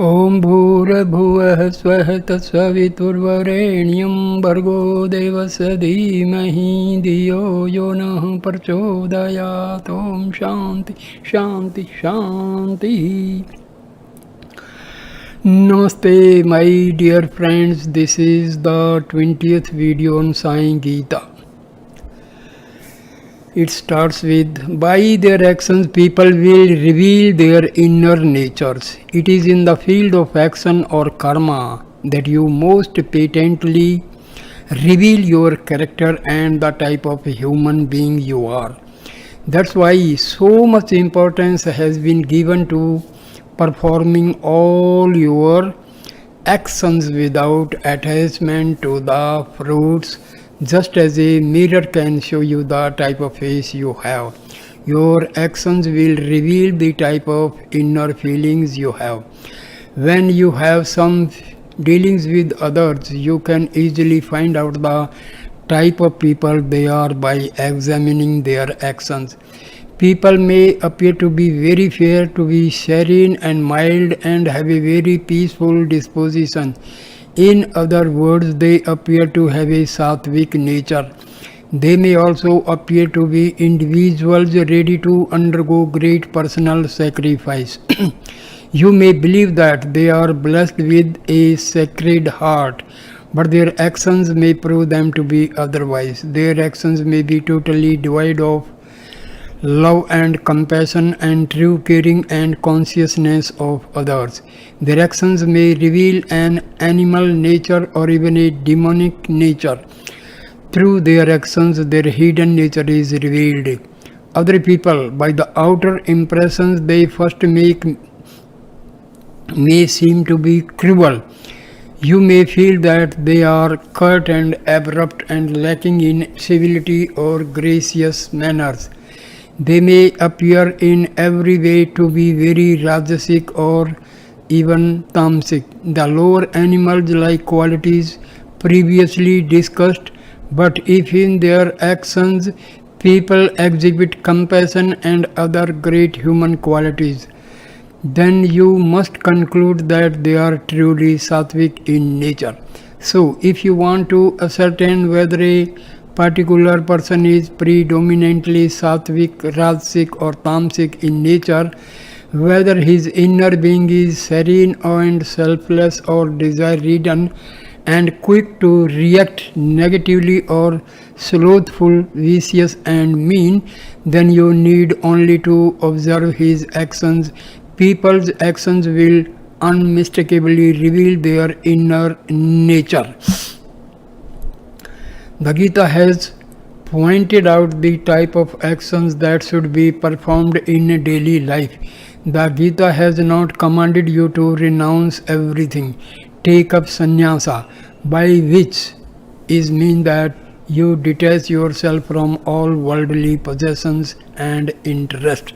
ॐ भूर्भुवः स्वः तत्सवितुर्वरेण्यं भर्गो देवस्य धीमहि धियो यो नः प्रचोदयात्। ॐ शान्ति शान्ति शान्तिः. Namaste my dear friends, this is the 20th video on Sai Gita. It starts with, by their actions people will reveal their inner natures. It is in the field of action or karma that you most patently reveal your character and the type of human being you are. That's why so much importance has been given to performing all your actions without attachment to the fruits. Just as a mirror can show you the type of face you have, your actions will reveal the type of inner feelings you have. When you have some dealings with others, you can easily find out the type of people they are by examining their actions. People may appear to be very fair, to be serene and mild, and have a very peaceful disposition. In other words, they appear to have a sattvic nature. They may also appear to be individuals ready to undergo great personal sacrifice. You may believe that they are blessed with a sacred heart, but their actions may prove them to be otherwise. Their actions may be totally devoid of love and compassion and true caring and consciousness of others. Their actions may reveal an animal nature or even a demonic nature. Through their actions, their hidden nature is revealed. Other people, by the outer impressions they first make, may seem to be cruel. You may feel that they are curt and abrupt and lacking in civility or gracious manners. They may appear in every way to be very rajasic or even tamasic, the lower animal-like qualities previously discussed. But if in their actions people exhibit compassion and other great human qualities, then you must conclude that they are truly sattvic in nature. So, if you want to ascertain whether a particular person is predominantly sattvic, rajasic or tamasic in nature, whether his inner being is serene and selfless or desire-ridden and quick to react negatively or slothful, vicious and mean, then you need only to observe his actions. People's actions will unmistakably reveal their inner nature. The Gita has pointed out the type of actions that should be performed in daily life. The Gita has not commanded you to renounce everything, take up sannyasa, by which is mean that you detach yourself from all worldly possessions and interests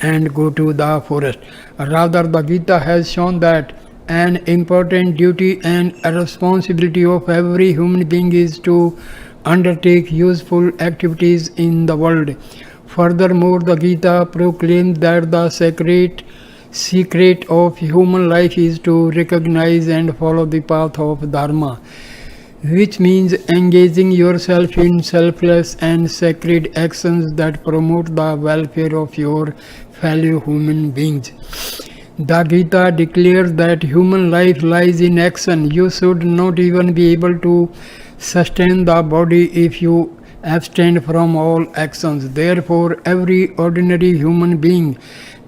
and go to the forest. Rather, the Gita has shown that an important duty and a responsibility of every human being is to undertake useful activities in the world. Furthermore, the Gita proclaims that the secret of human life is to recognize and follow the path of Dharma, which means engaging yourself in selfless and sacred actions that promote the welfare of your fellow human beings. The Gita declares that human life lies in action. You should not even be able to sustain the body if you abstain from all actions. Therefore, every ordinary human being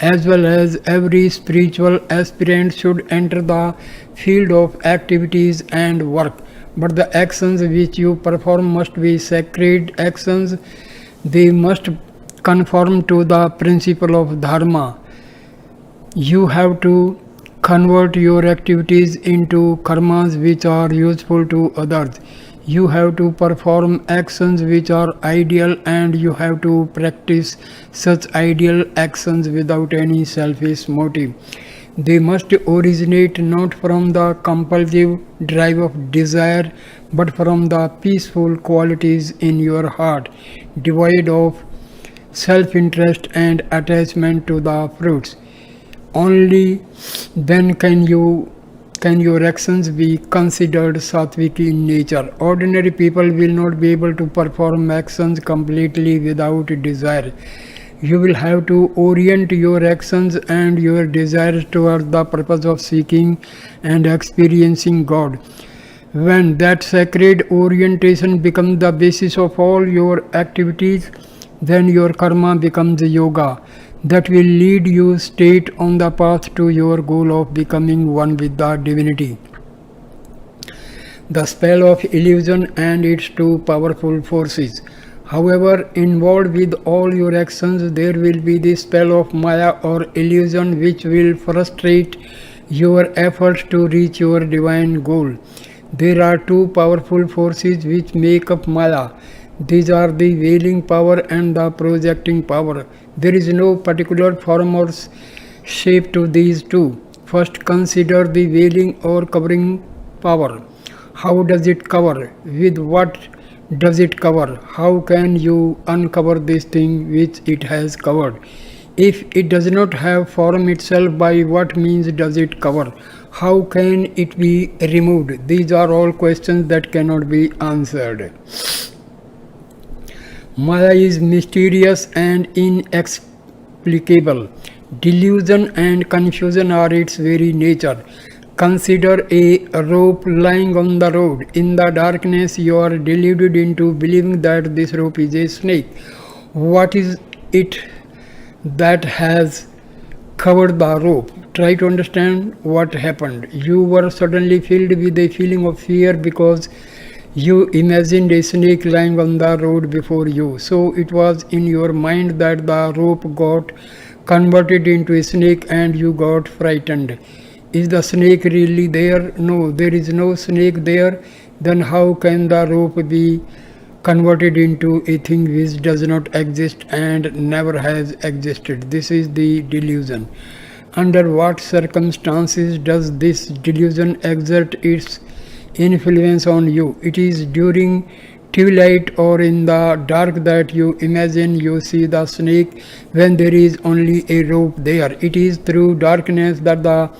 as well as every spiritual aspirant should enter the field of activities and work. But the actions which you perform must be sacred actions. They must conform to the principle of Dharma. You have to convert your activities into karmas which are useful to others. You have to perform actions which are ideal, and you have to practice such ideal actions without any selfish motive. They must originate not from the compulsive drive of desire, but from the peaceful qualities in your heart, devoid of self-interest and attachment to the fruits. Only then can your actions be considered sattvic in nature. Ordinary people will not be able to perform actions completely without desire. You will have to orient your actions and your desires toward the purpose of seeking and experiencing God. When that sacred orientation becomes the basis of all your activities, then your karma becomes yoga that will lead you straight on the path to your goal of becoming one with the divinity. The spell of illusion and its two powerful forces. However, involved with all your actions, there will be the spell of Maya or illusion which will frustrate your efforts to reach your divine goal. There are two powerful forces which make up Maya. These are the veiling power and the projecting power. There is no particular form or shape to these two. First, consider the veiling or covering power. How does it cover? With what does it cover? How can you uncover this thing which it has covered? If it does not have form itself, by what means does it cover? How can it be removed? These are all questions that cannot be answered. Maya is mysterious and inexplicable. Delusion and confusion are its very nature. Consider a rope lying on the road. In the darkness, you are deluded into believing that this rope is a snake. What is it that has covered the rope? Try to understand what happened. You were suddenly filled with a feeling of fear because you imagined a snake lying on the road before you. So it was in your mind that the rope got converted into a snake and you got frightened. Is the snake really there? No, there is no snake there. Then how can the rope be converted into a thing which does not exist and never has existed? This is the delusion. Under what circumstances does this delusion exert its influence on you? It is during twilight or in the dark that you imagine you see the snake when there is only a rope there. It is through darkness that the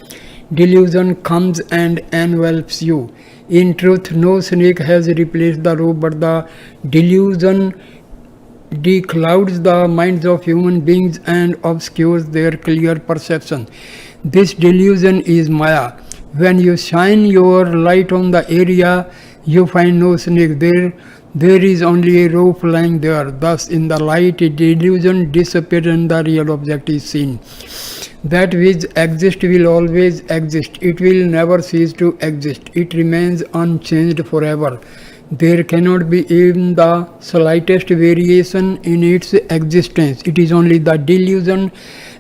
delusion comes and envelops you. In truth, no snake has replaced the rope, but the delusion declouds the minds of human beings and obscures their clear perception. This delusion is Maya. When you shine your light on the area, you find no snake there. There is only a rope lying there. Thus, in the light, a delusion disappears and the real object is seen. That which exists will always exist. It will never cease to exist. It remains unchanged forever. There cannot be even the slightest variation in its existence. It is only the delusion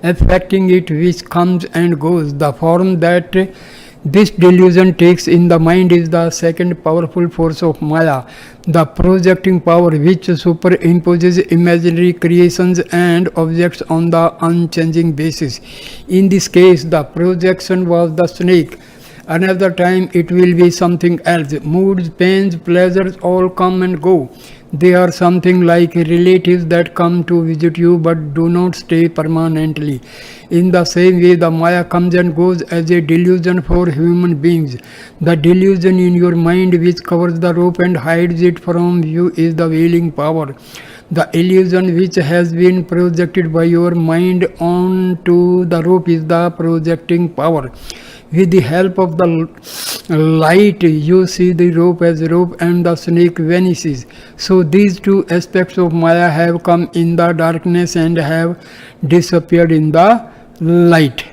affecting it which comes and goes. The form that this delusion takes in the mind is the second powerful force of Maya, the projecting power which superimposes imaginary creations and objects on the unchanging basis. In this case, the projection was the snake. Another time it will be something else. Moods, pains, pleasures all come and go. They are something like relatives that come to visit you but do not stay permanently. In the same way, the Maya comes and goes as a delusion for human beings. The delusion in your mind which covers the rope and hides it from you is the veiling power. The illusion which has been projected by your mind onto the rope is the projecting power. With the help of the light, you see the rope as rope and the snake vanishes. So these two aspects of Maya have come in the darkness and have disappeared in the light.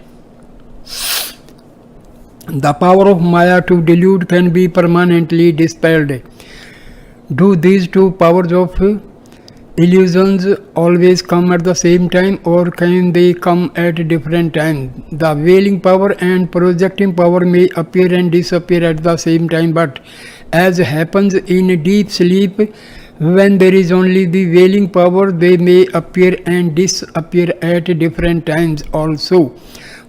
The power of Maya to delude can be permanently dispelled. Do these two powers of illusions always come at the same time, or can they come at different times? The veiling power and projecting power may appear and disappear at the same time, but as happens in deep sleep, when there is only the veiling power, they may appear and disappear at different times also.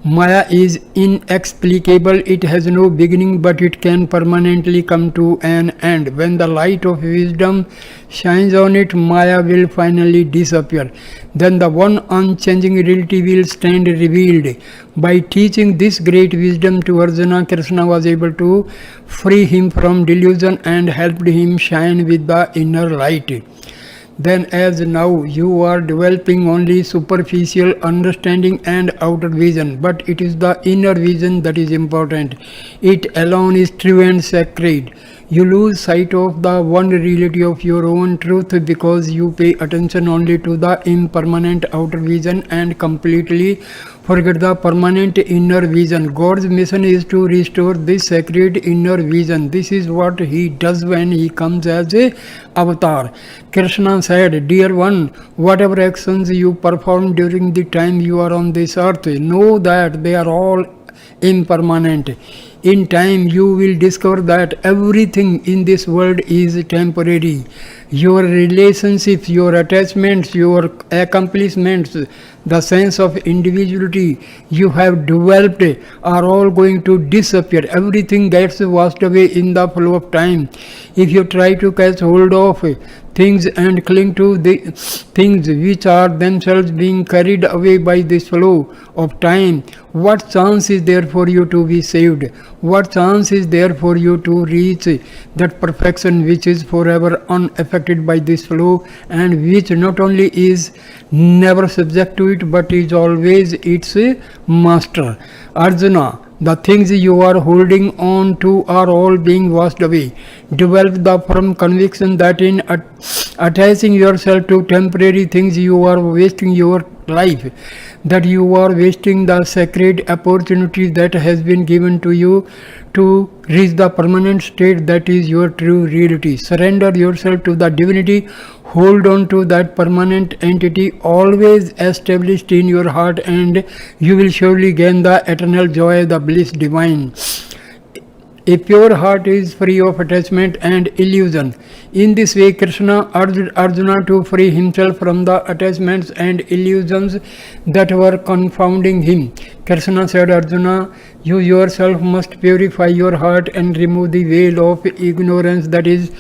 Maya is inexplicable, it has no beginning, but it can permanently come to an end. When the light of wisdom shines on it, Maya will finally disappear. Then the one unchanging reality will stand revealed. By teaching this great wisdom to Arjuna, Krishna was able to free him from delusion and helped him shine with the inner light. Then, as now you are developing only superficial understanding and outer vision, but it is the inner vision that is important. It alone is true and sacred. You lose sight of the one reality of your own truth because you pay attention only to the impermanent outer vision and completely forget the permanent inner vision. God's mission is to restore this sacred inner vision. This is what he does when he comes as a avatar. Krishna said, "Dear one, whatever actions you perform during the time you are on this earth, know that they are all impermanent. In time, you will discover that everything in this world is temporary. Your relationships, your attachments, your accomplishments, the sense of individuality you have developed are all going to disappear. Everything gets washed away in the flow of time. If you try to catch hold of things and cling to the things which are themselves being carried away by this flow of time, what chance is there for you to be saved? What chance is there for you to reach that perfection which is forever unaffected by this flow and which not only is never subject to it but is always its master? Arjuna, the things you are holding on to are all being washed away. Develop the firm conviction that in attaching yourself to temporary things you are wasting your life, that you are wasting the sacred opportunity that has been given to you to reach the permanent state that is your true reality. Surrender yourself to the divinity. Hold on to that permanent entity always established in your heart, and you will surely gain the eternal joy, the bliss divine. A pure heart is free of attachment and illusion. In this way, Krishna urged Arjuna to free himself from the attachments and illusions that were confounding him. Krishna said, Arjuna, you yourself must purify your heart and remove the veil of ignorance that is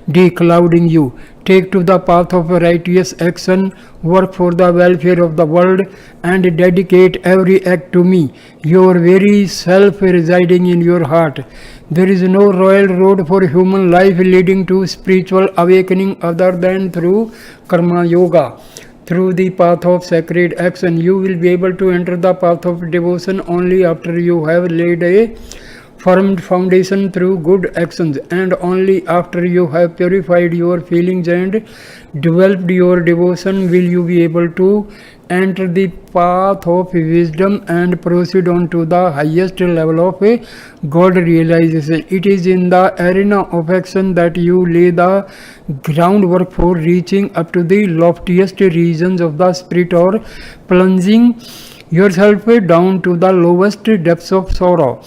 declouding you. Take to the path of righteous action, work for the welfare of the world, and dedicate every act to me, your very self residing in your heart. There is no royal road for human life leading to spiritual awakening other than through karma yoga. Through the path of sacred action, you will be able to enter the path of devotion only after you have laid a firm foundation through good actions, and only after you have purified your feelings and developed your devotion will you be able to enter the path of wisdom and proceed on to the highest level of God realization. It is in the arena of action that you lay the groundwork for reaching up to the loftiest regions of the spirit, or plunging yourself down to the lowest depths of sorrow.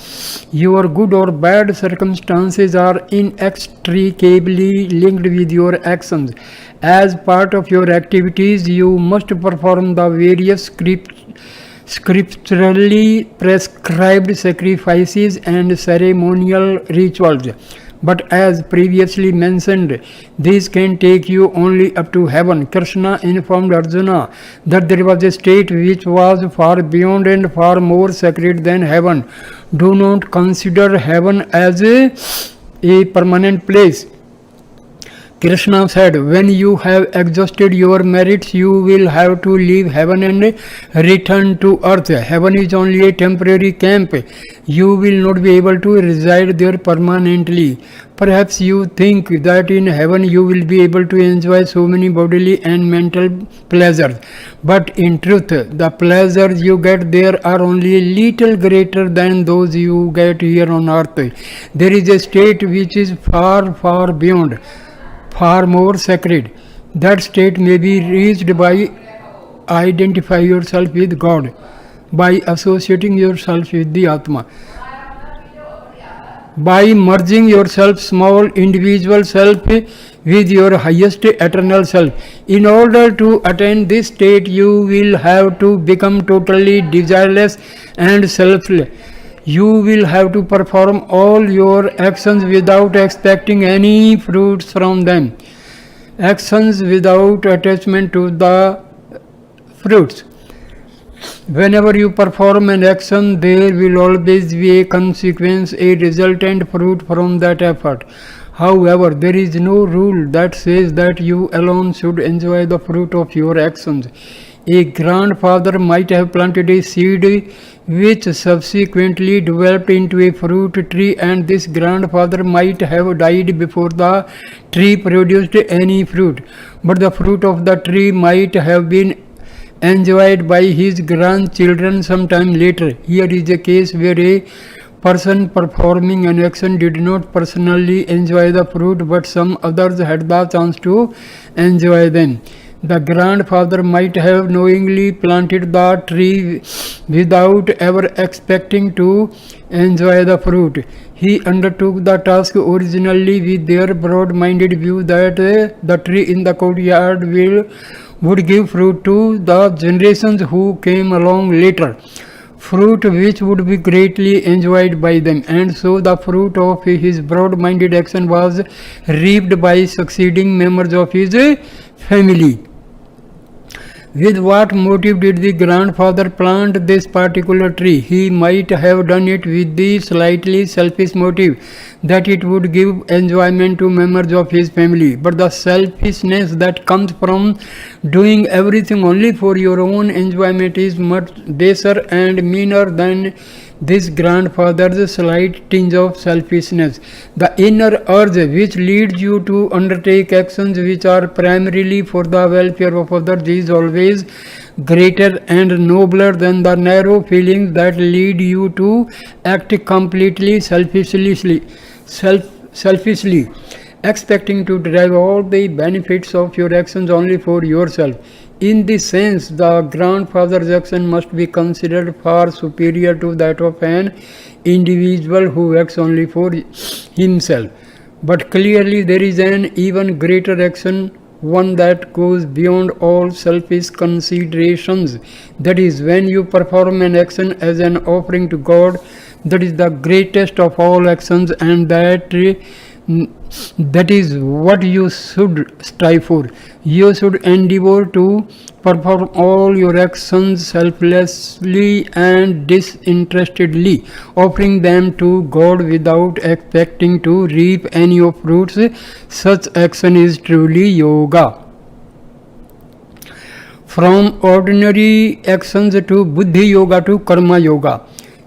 Your good or bad circumstances are inextricably linked with your actions. As part of your activities, you must perform the various scripturally prescribed sacrifices and ceremonial rituals. But as previously mentioned, these can take you only up to heaven. Krishna informed Arjuna that there was a state which was far beyond and far more sacred than heaven. Do not consider heaven as a permanent place. Krishna said, when you have exhausted your merits, you will have to leave heaven and return to earth. Heaven is only a temporary camp. You will not be able to reside there permanently. Perhaps you think that in heaven you will be able to enjoy so many bodily and mental pleasures. But in truth, the pleasures you get there are only a little greater than those you get here on earth. There is a state which is far, far beyond, far more sacred. That state may be reached by identify yourself with God, by associating yourself with the Atma. by merging yourself, small individual self, with your highest eternal self. In order to attain this state, you will have to become totally desireless and selfless. You will have to perform all your actions without expecting any fruits from them. Actions without attachment to the fruits. Whenever you perform an action, there will always be a consequence, a resultant fruit from that effort. However, there is no rule that says that you alone should enjoy the fruit of your actions. A grandfather might have planted a seed which subsequently developed into a fruit tree, and this grandfather might have died before the tree produced any fruit. But the fruit of the tree might have been enjoyed by his grandchildren sometime later. Here is a case where a person performing an action did not personally enjoy the fruit, but some others had the chance to enjoy them. The grandfather might have knowingly planted the tree without ever expecting to enjoy the fruit. He undertook the task originally with their broad-minded view that the tree in the courtyard would give fruit to the generations who came along later, fruit which would be greatly enjoyed by them. And so the fruit of his broad-minded action was reaped by succeeding members of his family. With what motive did the grandfather plant this particular tree? He might have done it with the slightly selfish motive that it would give enjoyment to members of his family. But the selfishness that comes from doing everything only for your own enjoyment is much baser and meaner than this grandfather's slight tinge of selfishness. The inner urge which leads you to undertake actions which are primarily for the welfare of others is always greater and nobler than the narrow feelings that lead you to act completely selfishly, expecting to derive all the benefits of your actions only for yourself. In this sense, the grandfather's action must be considered far superior to that of an individual who acts only for himself. But clearly, there is an even greater action, one that goes beyond all selfish considerations. That is, when you perform an action as an offering to God, that is the greatest of all actions, and that is what you should strive for. You should endeavor to perform all your actions selflessly and disinterestedly, offering them to God without expecting to reap any of fruits. Such action is truly yoga. From ordinary actions to buddhi yoga to karma yoga.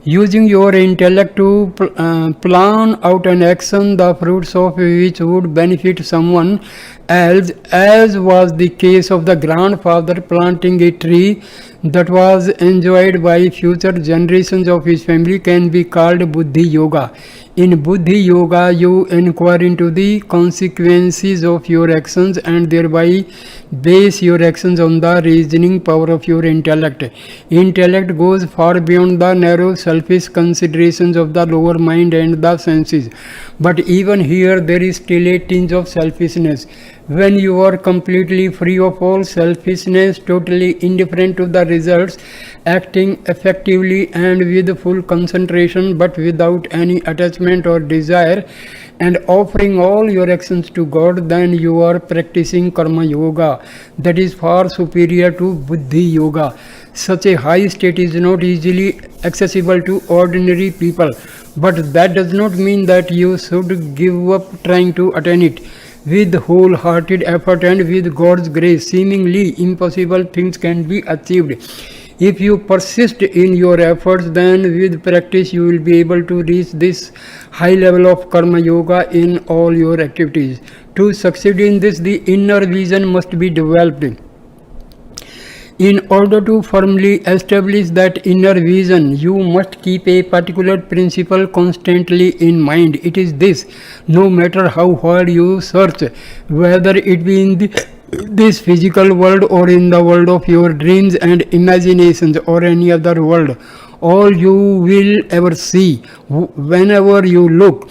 Using your intellect to plan out an action, the fruits of which would benefit someone else, as was the case of the grandfather planting a tree that was enjoyed by future generations of his family, can be called buddhi yoga. In buddhi yoga, you inquire into the consequences of your actions and thereby base your actions on the reasoning power of your intellect. Intellect goes far beyond the narrow selfish considerations of the lower mind and the senses. But even here there is still a tinge of selfishness. When you are completely free of all selfishness, totally indifferent to the results, acting effectively and with full concentration but without any attachment or desire, and offering all your actions to God, then you are practicing karma yoga that is far superior to buddhi yoga. Such a high state is not easily accessible to ordinary people, but that does not mean that you should give up trying to attain it. With wholehearted effort and with God's grace, seemingly impossible things can be achieved. If you persist in your efforts, then with practice you will be able to reach this high level of karma yoga in all your activities. To succeed in this, the inner vision must be developed. In order to firmly establish that inner vision, you must keep a particular principle constantly in mind. It is this: no matter how hard you search, whether it be in this physical world or in the world of your dreams and imaginations or any other world, all you will ever see, whenever you look,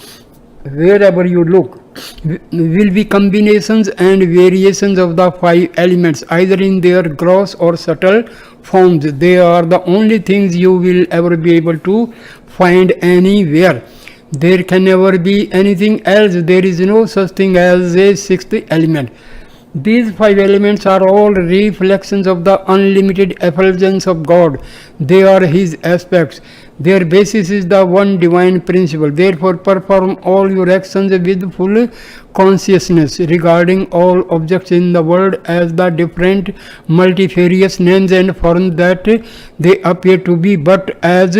wherever you look, will be combinations and variations of the five elements, either in their gross or subtle forms. They are the only things you will ever be able to find anywhere. There can never be anything else. There is no such thing as a sixth element. These five elements are all reflections of the unlimited effulgence of God. They are His aspects. Their basis is the one divine principle. Therefore, perform all your actions with full consciousness regarding all objects in the world as the different multifarious names and forms that they appear to be, but as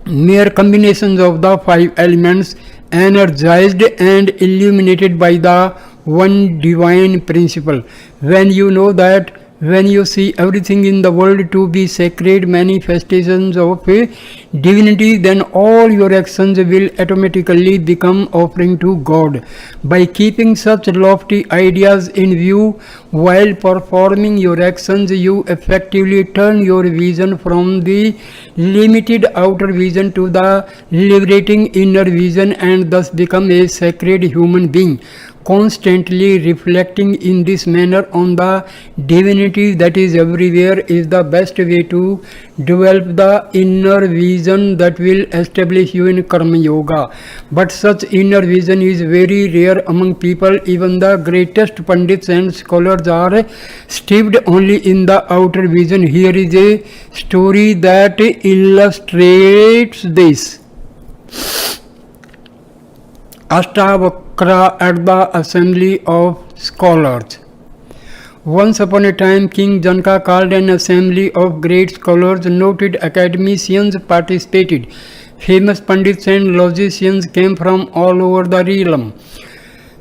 mere combinations of the five elements, energized and illuminated by the one divine principle. When you know that, when you see everything in the world to be sacred manifestations of a divinity, then all your actions will automatically become offering to God. By keeping such lofty ideas in view while performing your actions, you effectively turn your vision from the limited outer vision to the liberating inner vision, and thus become a sacred human being. Constantly reflecting in this manner on the divinity that is everywhere is the best way to develop the inner vision that will establish you in Karma Yoga. But such inner vision is very rare among people. Even the greatest Pandits and scholars are steeped only in the outer vision. Here is a story that illustrates this. Ashtavakra at the Assembly of Scholars. Once upon a time, King Janaka called an assembly of great scholars. Noted academicians participated. Famous Pandits and logicians came from all over the realm.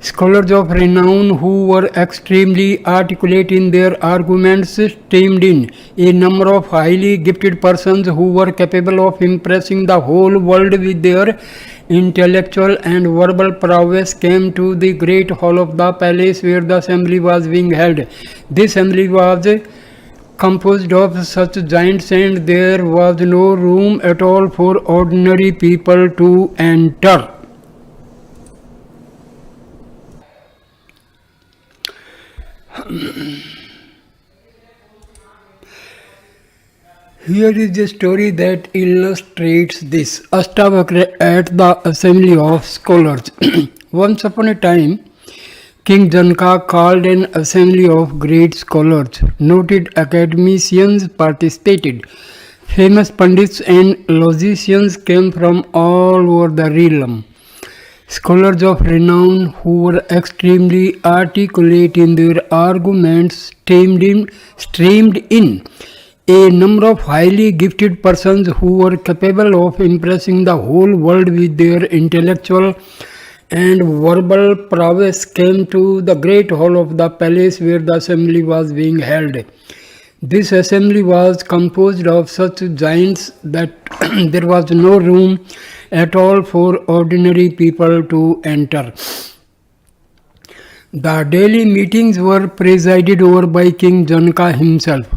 Scholars of renown who were extremely articulate in their arguments streamed in. A number of highly gifted persons who were capable of impressing the whole world with their intellectual and verbal prowess came to the great hall of the palace where the assembly was being held. This assembly was composed of such giants, and there was no room at all for ordinary people to enter. Here is a story that illustrates this. Ashtavakra at the Assembly of Scholars. Once upon a time, King Janaka called an assembly of great scholars. Noted academicians participated. Famous Pandits and logicians came from all over the realm. Scholars of renown who were extremely articulate in their arguments streamed in. A number of highly gifted persons who were capable of impressing the whole world with their intellectual and verbal prowess came to the great hall of the palace where the assembly was being held. This assembly was composed of such giants that there was no room at all for ordinary people to enter. The daily meetings were presided over by King Janaka himself.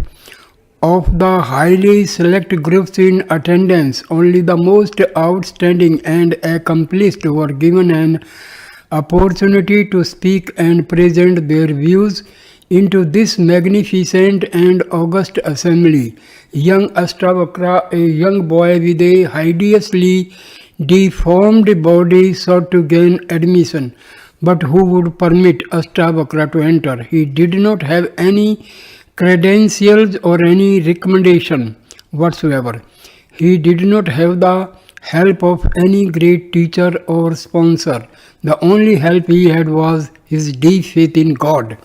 Of the highly select groups in attendance, only the most outstanding and accomplished were given an opportunity to speak and present their views into this magnificent and august assembly. Young Ashtavakra, a young boy with a hideously deformed body, sought to gain admission. But who would permit Ashtavakra to enter? He did not have any credentials or any recommendation whatsoever. He did not have the help of any great teacher or sponsor. The only help he had was his deep faith in God.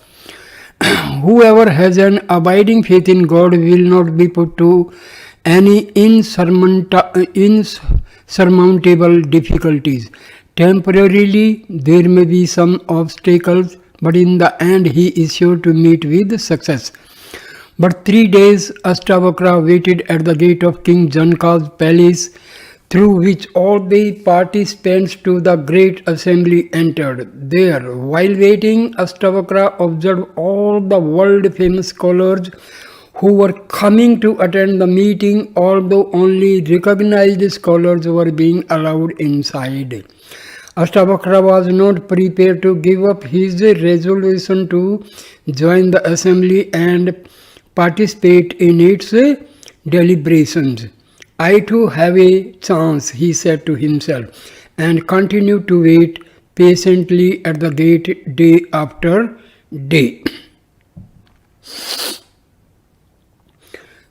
Whoever has an abiding faith in God will not be put to any insurmountable difficulties. Temporarily, there may be some obstacles, but in the end, he is sure to meet with success. But 3 days Ashtavakra waited at the gate of King Janaka's palace, through which all the participants to the great assembly entered. There, while waiting, Ashtavakra observed all the world-famous scholars who were coming to attend the meeting, although only recognized scholars were being allowed inside. Ashtavakra was not prepared to give up his resolution to join the assembly and participate in its deliberations. I too have a chance, he said to himself, and continued to wait patiently at the gate day after day.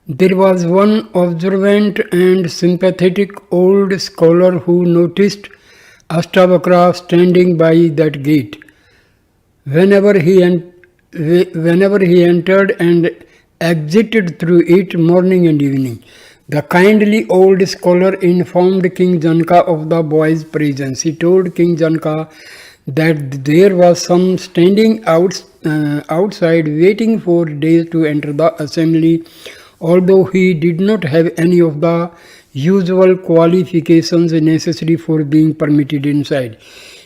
There was one observant and sympathetic old scholar who noticed Ashtavakra standing by that gate. Whenever he entered and exited through it morning and evening, the kindly old scholar informed King Janaka of the boy's presence. He told King Janaka that there was some standing outside waiting for days to enter the assembly, although he did not have any of the usual qualifications necessary for being permitted inside.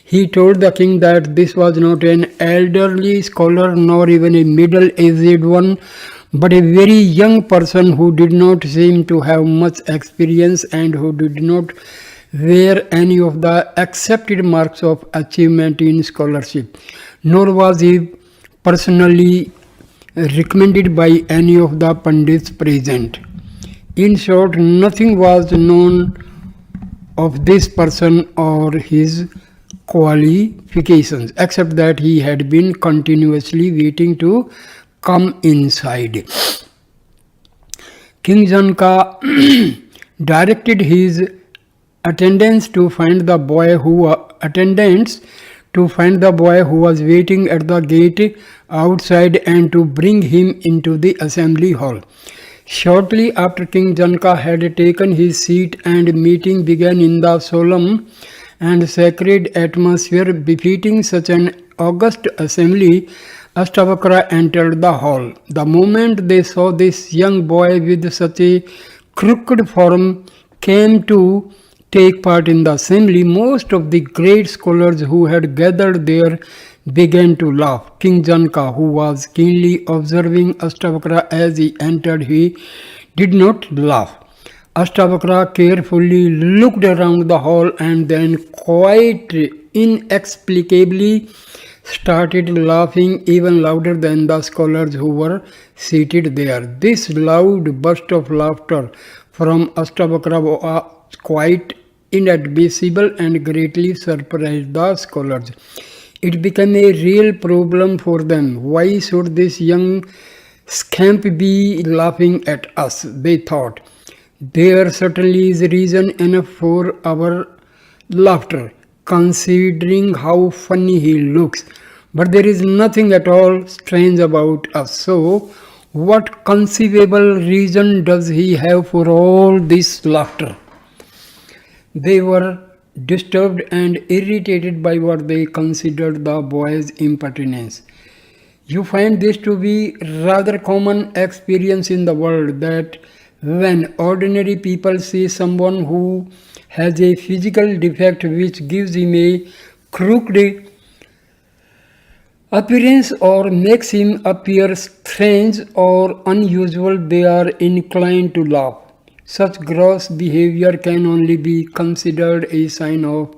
He told the king that this was not an elderly scholar nor even a middle-aged one, but a very young person who did not seem to have much experience and who did not wear any of the accepted marks of achievement in scholarship, nor was he personally recommended by any of the Pandits present. In short, nothing was known of this person or his qualifications, except that he had been continuously waiting to come inside. King Janaka directed his attendants to find the boy who was waiting at the gate outside and to bring him into the assembly hall. Shortly after King Janaka had taken his seat and meeting began in the solemn and sacred atmosphere befitting such an august assembly, Ashtavakra entered the hall. The moment they saw this young boy with such a crooked form came to take part in the assembly, most of the great scholars who had gathered there began to laugh. King Janaka, who was keenly observing Ashtavakra as he entered, he did not laugh. Ashtavakra carefully looked around the hall and then quite inexplicably started laughing even louder than the scholars who were seated there. This loud burst of laughter from Ashtavakra was quite inadmissible and greatly surprised the scholars. It became a real problem for them. Why should this young scamp be laughing at us? They thought. There certainly is reason enough for our laughter, considering how funny he looks. But there is nothing at all strange about us. So, what conceivable reason does he have for all this laughter? They were disturbed and irritated by what they considered the boy's impertinence. You find this to be rather common experience in the world, that when ordinary people see someone who has a physical defect which gives him a crooked appearance or makes him appear strange or unusual, they are inclined to laugh. Such gross behavior can only be considered a sign of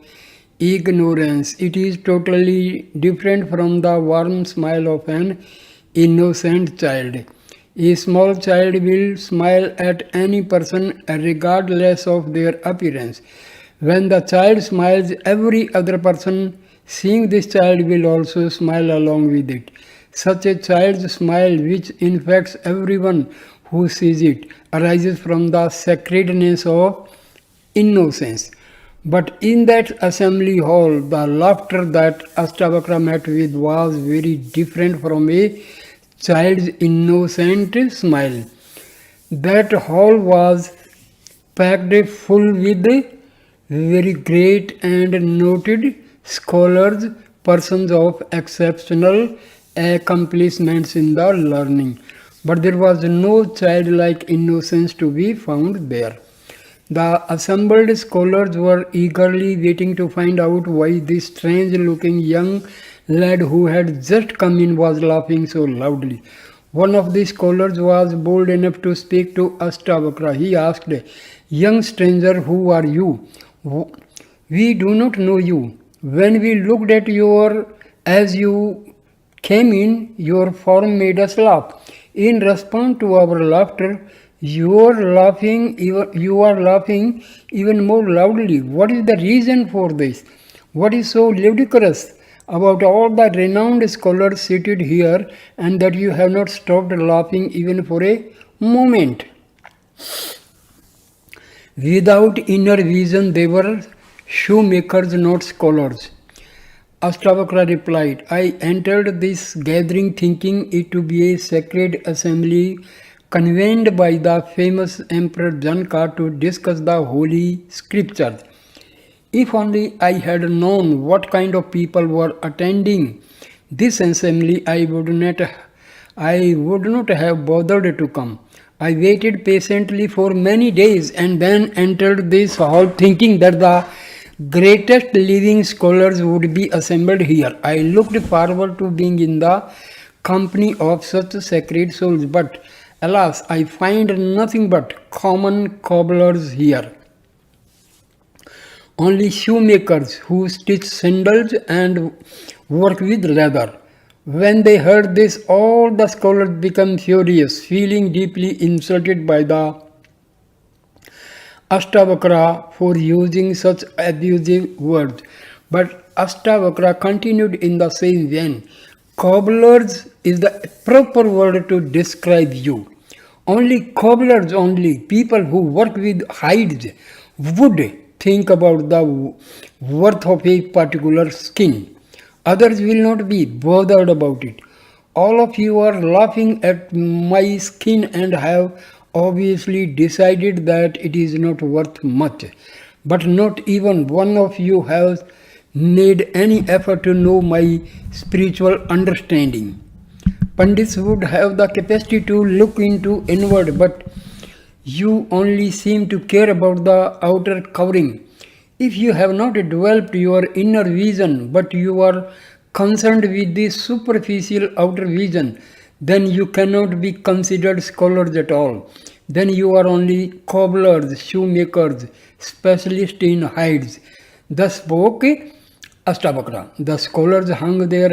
ignorance. It is totally different from the warm smile of an innocent child. A small child will smile at any person regardless of their appearance. When the child smiles, every other person seeing this child will also smile along with it. Such a child's smile, which infects everyone who sees it, arises from the sacredness of innocence. But in that assembly hall, the laughter that Ashtavakra met with was very different from a child's innocent smile. That hall was packed full with very great and noted scholars, persons of exceptional accomplishments in the learning. But there was no childlike innocence to be found there. The assembled scholars were eagerly waiting to find out why this strange-looking young lad who had just come in was laughing so loudly. One of the scholars was bold enough to speak to Astavakra. He asked, "Young stranger, who are you? We do not know you. When we looked at your as you came in, your form made us laugh. In response to our laughter, you are laughing even more loudly. What is the reason for this? What is so ludicrous about all the renowned scholars seated here and that you have not stopped laughing even for a moment?" Without inner vision, they were shoemakers, not scholars. Astavakra replied, "I entered this gathering thinking it to be a sacred assembly convened by the famous Emperor Janaka to discuss the holy scriptures. If only I had known what kind of people were attending this assembly, I would not have bothered to come. I waited patiently for many days and then entered this hall thinking that the greatest living scholars would be assembled here. I looked forward to being in the company of such sacred souls, but alas, I find nothing but common cobblers here. Only shoemakers who stitch sandals and work with leather." When they heard this, all the scholars became furious, feeling deeply insulted by the Astavakra for using such abusive words. But Astavakra continued in the same vein. "Cobblers is the proper word to describe you. Only cobblers, only people who work with hides, would think about the worth of a particular skin. Others will not be bothered about it. All of you are laughing at my skin and have obviously decided that it is not worth much. But not even one of you has made any effort to know my spiritual understanding. Pandits would have the capacity to look into inward, but you only seem to care about the outer covering. If you have not developed your inner vision, but you are concerned with the superficial outer vision, then you cannot be considered scholars at all. Then you are only cobblers, shoemakers, specialists in hides." Thus spoke Astavakra. The scholars hung their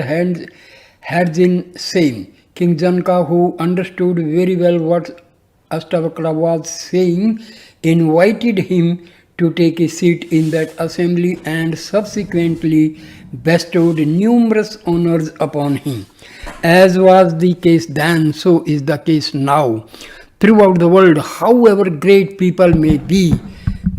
heads in shame. King Janaka, who understood very well what Astavakra was saying, invited him to take a seat in that assembly and subsequently bestowed numerous honors upon him. As was the case then, so is the case now. Throughout the world, however great people may be,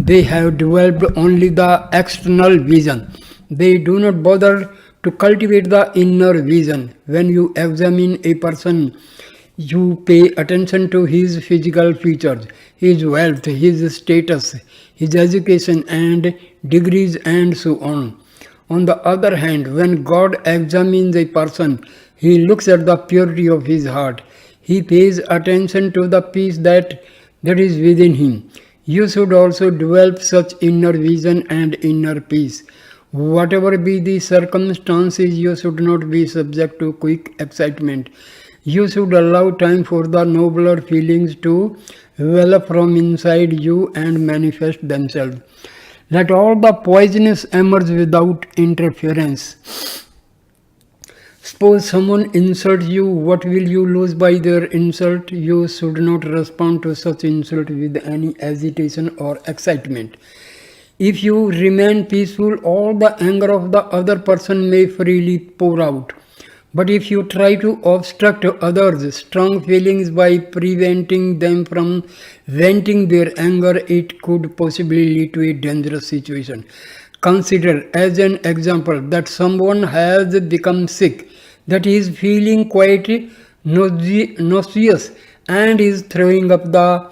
they have developed only the external vision. They do not bother to cultivate the inner vision. When you examine a person, you pay attention to his physical features, his wealth, his status, his education and degrees, and so on. On the other hand, when God examines a person, he looks at the purity of his heart. He pays attention to the peace that is within him. You should also develop such inner vision and inner peace. Whatever be the circumstances, you should not be subject to quick excitement. You should allow time for the nobler feelings to well up from inside you and manifest themselves. Let all the poisonous emerge without interference. Suppose someone insults you, what will you lose by their insult? You should not respond to such insult with any agitation or excitement. If you remain peaceful, all the anger of the other person may freely pour out. But if you try to obstruct others' strong feelings by preventing them from venting their anger, it could possibly lead to a dangerous situation. Consider, as an example, that someone has become sick, that he is feeling quite nauseous and is throwing up the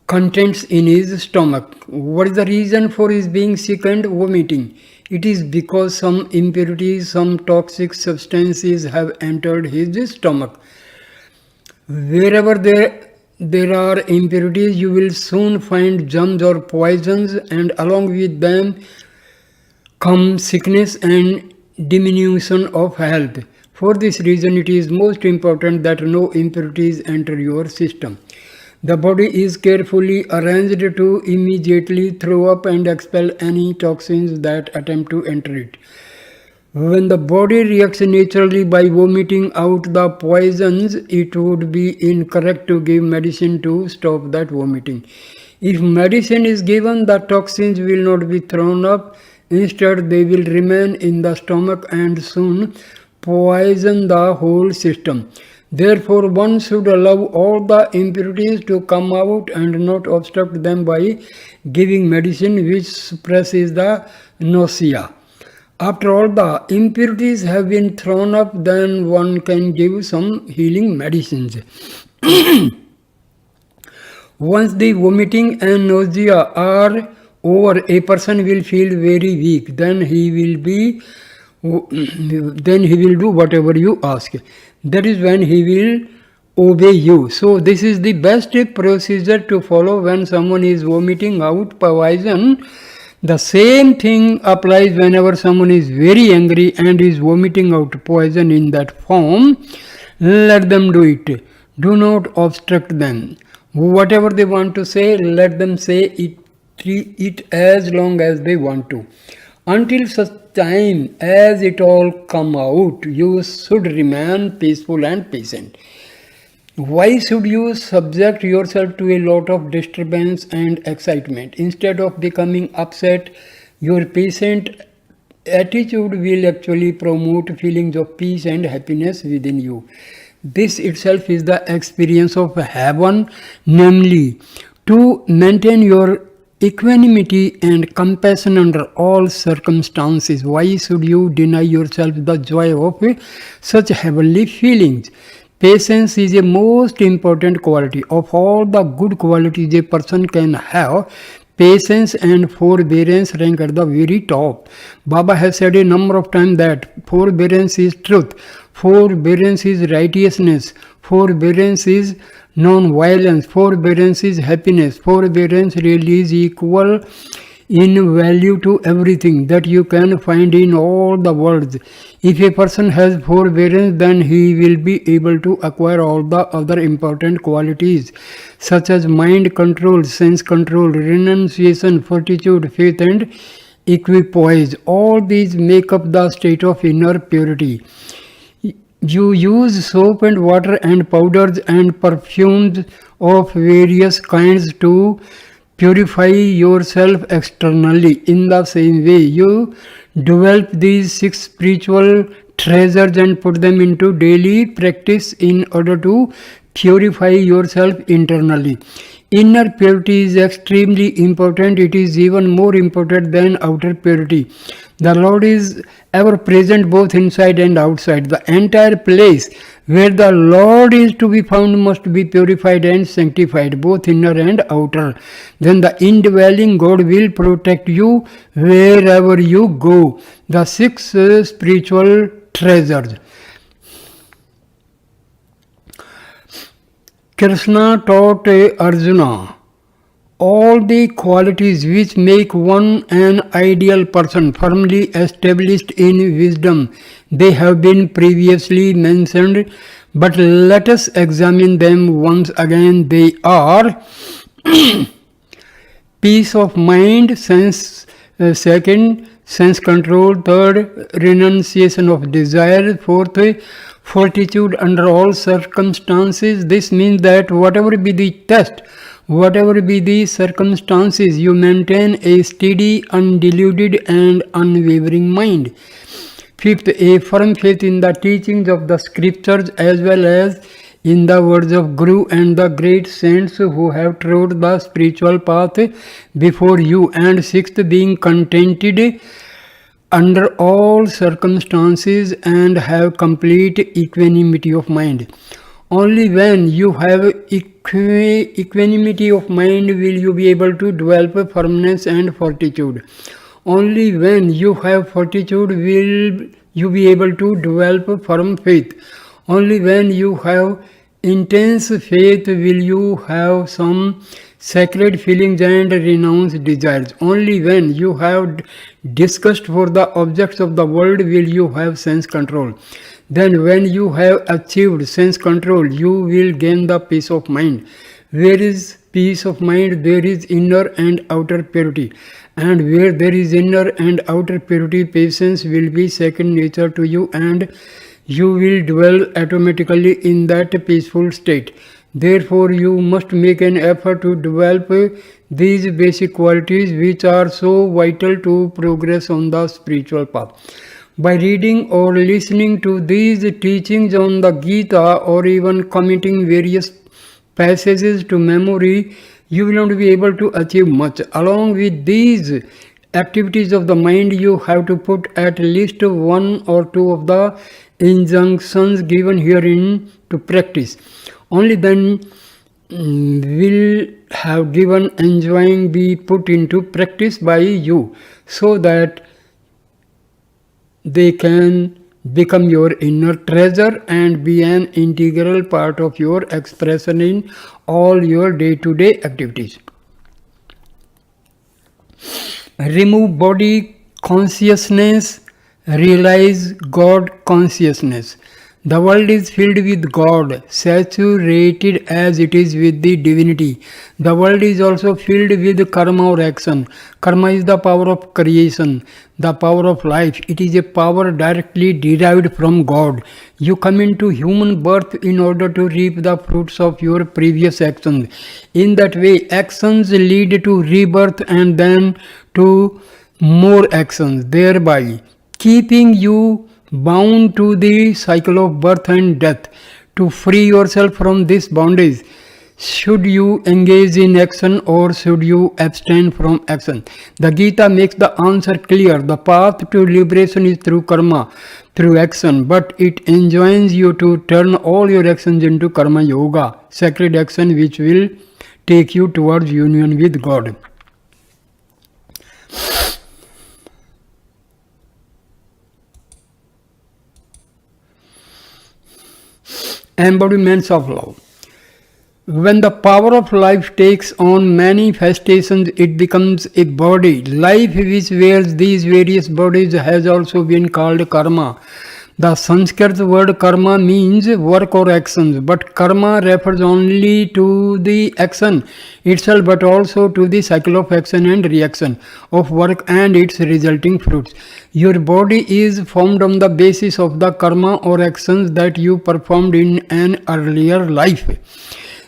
contents in his stomach. What is the reason for his being sick and vomiting? It is because some impurities, some toxic substances have entered his stomach. Wherever there are impurities, you will soon find germs or poisons, and along with them come sickness and diminution of health. For this reason, it is most important that no impurities enter your system. The body is carefully arranged to immediately throw up and expel any toxins that attempt to enter it. When the body reacts naturally by vomiting out the poisons, it would be incorrect to give medicine to stop that vomiting. If medicine is given, the toxins will not be thrown up. Instead, they will remain in the stomach and soon poison the whole system. Therefore, one should allow all the impurities to come out and not obstruct them by giving medicine which suppresses the nausea. After all the impurities have been thrown up, then one can give some healing medicines. Once the vomiting and nausea are over, a person will feel very weak. Then he will do whatever you ask. That is when he will obey you. So this is the best procedure to follow when someone is vomiting out poison. The same thing applies whenever someone is very angry and is vomiting out poison in that form. Let them do it. Do not obstruct them. Whatever they want to say, let them say it as long as they want to. Until such time as it all come out, you should remain peaceful and patient. Why should you subject yourself to a lot of disturbance and excitement? Instead of becoming upset, your patient attitude will actually promote feelings of peace and happiness within you. This itself is the experience of heaven, namely, to maintain your equanimity and compassion under all circumstances. Why should you deny yourself the joy of such heavenly feelings? Patience is a most important quality. Of all the good qualities a person can have, patience and forbearance rank at the very top. Baba has said a number of times that forbearance is truth, forbearance is righteousness, forbearance is non-violence, forbearance is happiness, forbearance really is equal in value to everything that you can find in all the worlds. If a person has forbearance, then he will be able to acquire all the other important qualities such as mind control, sense control, renunciation, fortitude, faith and equipoise. All these make up the state of inner purity. You use soap and water and powders and perfumes of various kinds to purify yourself externally. In the same way, you develop these 6 spiritual treasures and put them into daily practice in order to purify yourself internally. Inner purity is extremely important. It is even more important than outer purity. The Lord is ever present both inside and outside. The entire place where the Lord is to be found must be purified and sanctified, both inner and outer. Then the indwelling God will protect you wherever you go. The 6 spiritual treasures. Krishna taught Arjuna all the qualities which make one an ideal person, firmly established in wisdom. They have been previously mentioned, but let us examine them once again. They are peace of mind, second, sense control, third, renunciation of desire, fourth, fortitude under all circumstances. This means that whatever be the test, whatever be the circumstances, you maintain a steady, undeluded and unwavering mind. Fifth, a firm faith in the teachings of the scriptures as well as in the words of Guru and the great saints who have trod the spiritual path before you. And sixth, being contented under all circumstances and have complete equanimity of mind. Only when you have equanimity of mind will you be able to develop firmness and fortitude. Only when you have fortitude will you be able to develop firm faith. Only when you have intense faith will you have some sacred feelings and renounce desires. Only when you have disgust for the objects of the world will you have sense control. Then when you have achieved sense control, you will gain the peace of mind. Where is peace of mind, there is inner and outer purity. And where there is inner and outer purity, patience will be second nature to you, and you will dwell automatically in that peaceful state. Therefore, you must make an effort to develop these basic qualities which are so vital to progress on the spiritual path. By reading or listening to these teachings on the Gita, or even committing various passages to memory, you will not be able to achieve much. Along with these activities of the mind, you have to put at least one or two of the injunctions given herein to practice. Only then will have given enjoying be put into practice by you, so that they can become your inner treasure and be an integral part of your expression in all your day-to-day activities. Remove body consciousness, realize God consciousness. The world is filled with God, saturated as it is with the divinity. The world is also filled with karma or action. Karma is the power of creation, the power of life. It is a power directly derived from God. You come into human birth in order to reap the fruits of your previous actions. In that way, actions lead to rebirth and then to more actions, thereby keeping you bound to the cycle of birth and death. To free yourself from this bondage, should you engage in action or should you abstain from action? The Gita makes the answer clear. The path to liberation is through karma, through action, but it enjoins you to turn all your actions into karma yoga, sacred action which will take you towards union with God. Embodiments of love. When the power of life takes on manifestations, it becomes a body. Life which wears these various bodies has also been called karma. The Sanskrit word karma means work or actions, but karma refers only to the action itself, but also to the cycle of action and reaction of work and its resulting fruits. Your body is formed on the basis of the karma or actions that you performed in an earlier life.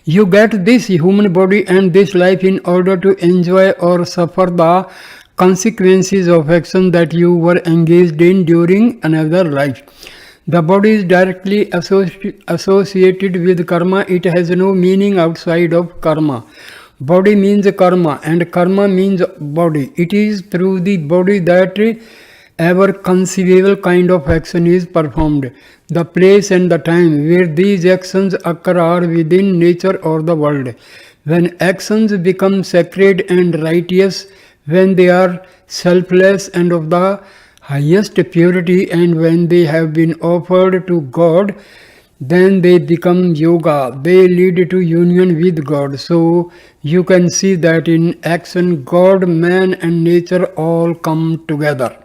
You get this human body and this life in order to enjoy or suffer the consequences of action that you were engaged in during another life. The body is directly associated with karma. It has no meaning outside of karma. Body means karma and karma means body. It is through the body that ever conceivable kind of action is performed. The place and the time where these actions occur are within nature or the world. When actions become sacred and righteous, when they are selfless and of the highest purity, and when they have been offered to God, then they become yoga. They lead to union with God. So you can see that in action, God, man and nature all come together.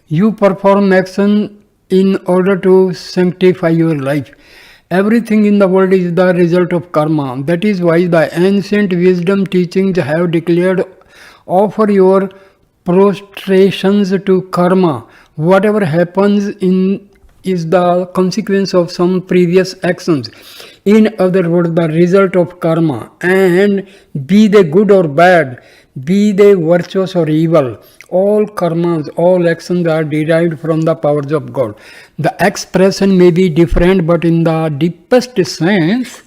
You perform action in order to sanctify your life. Everything in the world is the result of karma. That is why the ancient wisdom teachings have declared, offer your prostrations to karma. Whatever happens in is the consequence of some previous actions. In other words, the result of karma, and be they good or bad, be they virtuous or evil, all karmas, all actions are derived from the powers of God. The expression may be different, but in the deepest sense,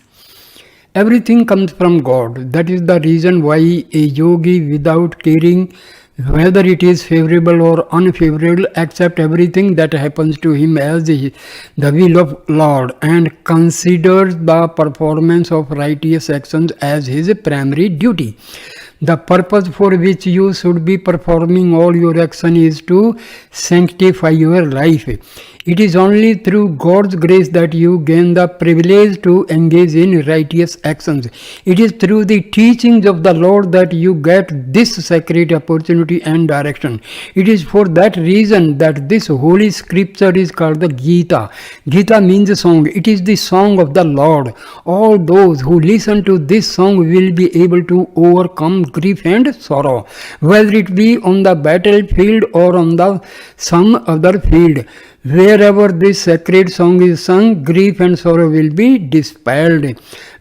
everything comes from God. That is the reason why a yogi, without caring whether it is favorable or unfavorable, accept everything that happens to him as the will of Lord, and considers the performance of righteous actions as his primary duty. The purpose for which you should be performing all your action is to sanctify your life. It is only through God's grace that you gain the privilege to engage in righteous actions. It is through the teachings of the Lord that you get this sacred opportunity and direction. It is for that reason that this holy scripture is called the Gita. Gita means a song. It is the song of the Lord. All those who listen to this song will be able to overcome grief and sorrow, whether it be on the battlefield or on the some other field. Wherever this sacred song is sung, grief and sorrow will be dispelled.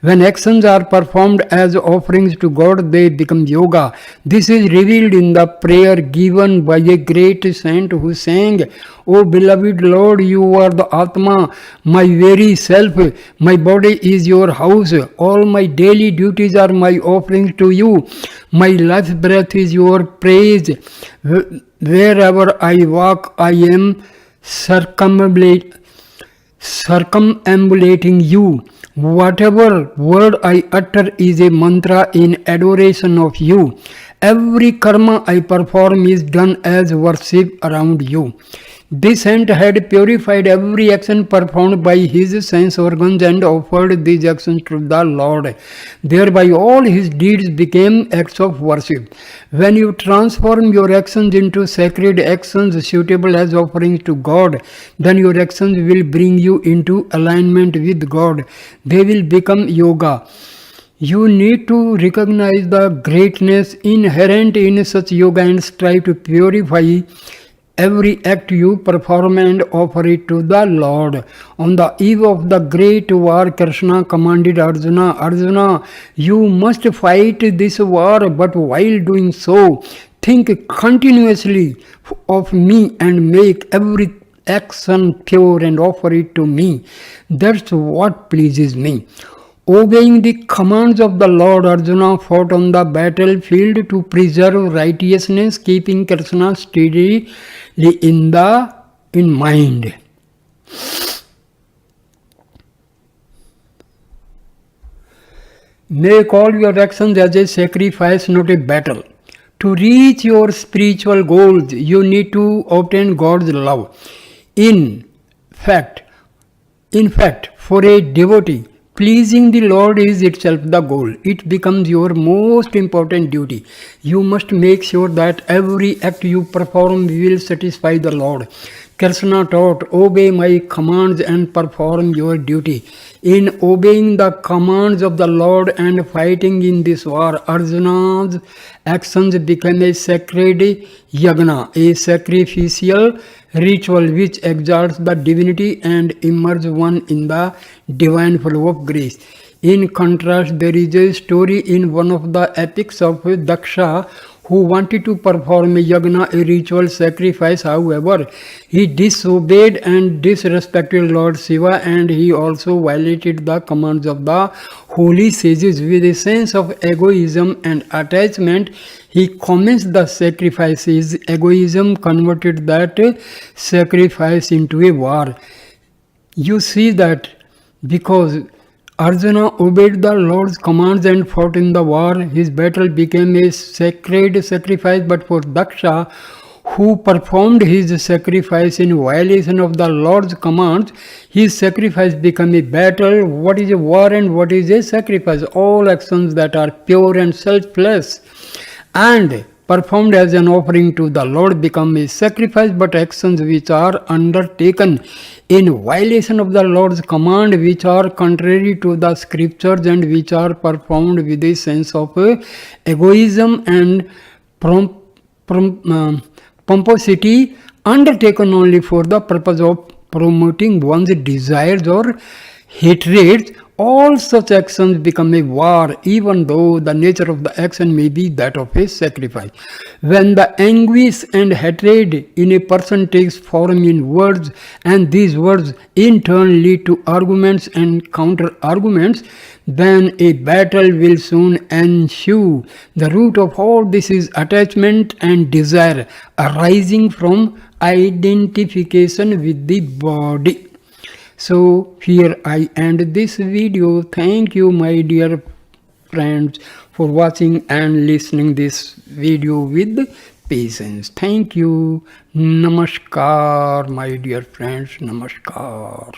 When actions are performed as offerings to God, they become yoga. This is revealed in the prayer given by a great saint who sang, "O beloved Lord, you are the Atma, my very self. My body is your house. All my daily duties are my offerings to you. My life breath is your praise. Wherever I walk, I am circumambulating you. Whatever word I utter is a mantra in adoration of you. Every karma I perform is done as worship around you." This saint had purified every action performed by his sense organs and offered these actions to the Lord. Thereby all his deeds became acts of worship. When you transform your actions into sacred actions suitable as offerings to God, then your actions will bring you into alignment with God. They will become yoga. You need to recognize the greatness inherent in such yoga and strive to purify every act you perform and offer it to the Lord. On the eve of the great war, Krishna commanded Arjuna, "Arjuna, you must fight this war, but while doing so, think continuously of me and make every action pure and offer it to me. That's what pleases me." Obeying the commands of the Lord, Arjuna fought on the battlefield to preserve righteousness, keeping Krishna steadily in mind. Make all your actions as a sacrifice, not a battle. To reach your spiritual goals, you need to obtain God's love. In fact, for a devotee, pleasing the Lord is itself the goal. It becomes your most important duty. You must make sure that every act you perform will satisfy the Lord. Krishna taught, "Obey my commands and perform your duty." In obeying the commands of the Lord and fighting in this war, Arjuna's actions became a sacred yagna, a sacrificial ritual which exalts the divinity and immerses one in the divine flow of grace. In contrast, there is a story in one of the epics of Daksha who wanted to perform a yagna, a ritual sacrifice. However, he disobeyed and disrespected Lord Shiva, and he also violated the commands of the holy sages. With a sense of egoism and attachment, he commenced the sacrifice. His egoism converted that sacrifice into a war. You see that because Arjuna obeyed the Lord's commands and fought in the war, his battle became a sacred sacrifice. But for Daksha, who performed his sacrifice in violation of the Lord's commands, his sacrifice became a battle. What is a war and what is a sacrifice? All actions that are pure and selfless and performed as an offering to the Lord become a sacrifice, but actions which are undertaken in violation of the Lord's command, which are contrary to the scriptures and which are performed with a sense of egoism and pomposity, undertaken only for the purpose of promoting one's desires or hatreds, all such actions become a war, even though the nature of the action may be that of a sacrifice. When the anguish and hatred in a person takes form in words, and these words in turn lead to arguments and counter-arguments, then a battle will soon ensue. The root of all this is attachment and desire arising from identification with the body. So here I end this video. Thank you, my dear friends, for watching and listening this video with patience. Thank you. Namaskar, my dear friends. Namaskar.